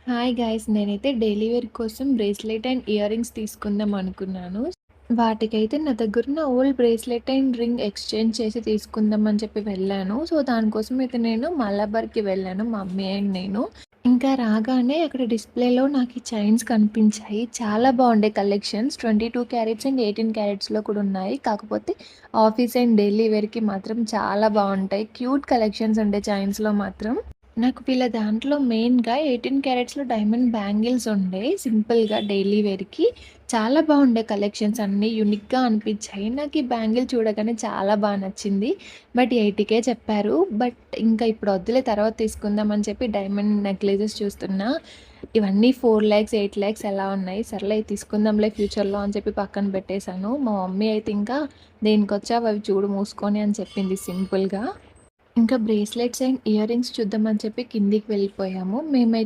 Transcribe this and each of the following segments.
Hi guys నేనైతే daily wear కోసం bracelet and ear rings తీసుకుందాం అనుకున్నాను. వాటికైతే నా దగ్గరున్న old bracelet and ring exchange చేసి తీసుకుందాం అని చెప్పి వెళ్ళాను. సో దానికోసం అయితే నేను మలబార్‌కి వెళ్ళాను మా మమ్మీ అండ్ నేను. ఇంకా రాగానే అక్కడ డిస్‌ప్లేలో నాకు ఈ చైన్స్ కనిపించాయి. చాలా బాగుండే కలెక్షన్స్ 22 క్యారెట్స్ అండ్ 18 క్యారెట్స్‌లో కూడా ఉన్నాయి. కాకపోతే ఆఫీస్ అండ్ డైలీ వేర్‌కి మాత్రం చాలా బాగుంటాయి. క్యూట్ కలెక్షన్స్ ఉండే చైన్స్‌లో మాత్రం. నాకు వీళ్ళ దాంట్లో మెయిన్‌గా 18 క్యారెట్స్‌లో డైమండ్ బ్యాంగిల్స్ ఉండే. సింపుల్‌గా డైలీ వేర్‌కి చాలా బాగుండే కలెక్షన్స్ అన్నీ యూనిక్‌గా అనిపించాయి. నాకు ఈ బ్యాంగిల్ చూడగానే చాలా బాగా నచ్చింది. బట్ 80,000 చెప్పారు. బట్ ఇంకా ఇప్పుడు వద్దులే తర్వాత తీసుకుందాం అని చెప్పి డైమండ్ నెక్లెసెస్ చూస్తున్నా. ఇవన్నీ 4,00,000, 8,00,000 ఎలా ఉన్నాయి. సర్లే తీసుకుందాంలే ఫ్యూచర్‌లో అని చెప్పి పక్కన పెట్టేశాను. మా మమ్మీ అయితే ఇంకా దేనికొచ్చావు అవి చూడు మూసుకొని అని చెప్పింది సింపుల్‌గా. ఇంకా బ్రేస్లెట్స్ అండ్ ఇయర్ రింగ్స్ చూద్దామని చెప్పి కిందికి వెళ్ళిపోయాము. మేము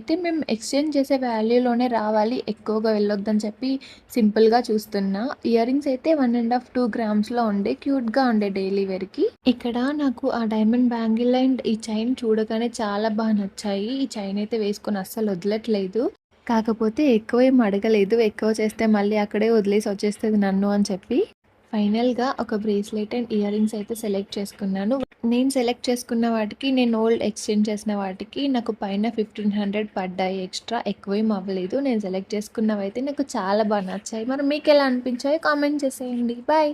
ఎక్స్చేంజ్ చేసే వాల్యూలోనే రావాలి, ఎక్కువగా వెళ్ళొద్దని చెప్పి సింపుల్‌గా చూస్తున్నా. ఇయర్ రింగ్స్ అయితే 1½ 2 గ్రామ్స్‌లో ఉండే. క్యూట్‌గా ఉండే డైలీ వేర్‌కి. ఇక్కడ నాకు ఆ డైమండ్ బ్యాంగిల్ అండ్ ఈ చైన్ చూడగానే చాలా బాగా నచ్చాయి. ఈ చైన్ అయితే వేసుకొని అస్సలు వదలట్లేదు. కాకపోతే ఎక్కువ ఏమి అడగలేదు. ఎక్కువ చేస్తే మళ్ళీ అక్కడే వదిలేసి వచ్చేస్తది నన్ను అని చెప్పి. ఫైనల్‌గా ఒక బ్రేస్లెట్ అండ్ ఇయర్ రింగ్స్ అయితే సెలెక్ట్ చేసుకున్నాను. నేను సెలెక్ట్ చేసుకున్న వాటికి, నేను ఓల్డ్ ఎక్స్చేంజ్ చేసిన వాటికి నాకు పైన 1500 పడ్డాయి ఎక్స్ట్రా. ఎక్కువేం అవ్వలేదు. నేను సెలెక్ట్ చేసుకున్నవైతే నాకు చాలా బాగా నచ్చాయి. మరి మీకెలా అనిపించాయో కామెంట్ చేసేయండి. బాయ్.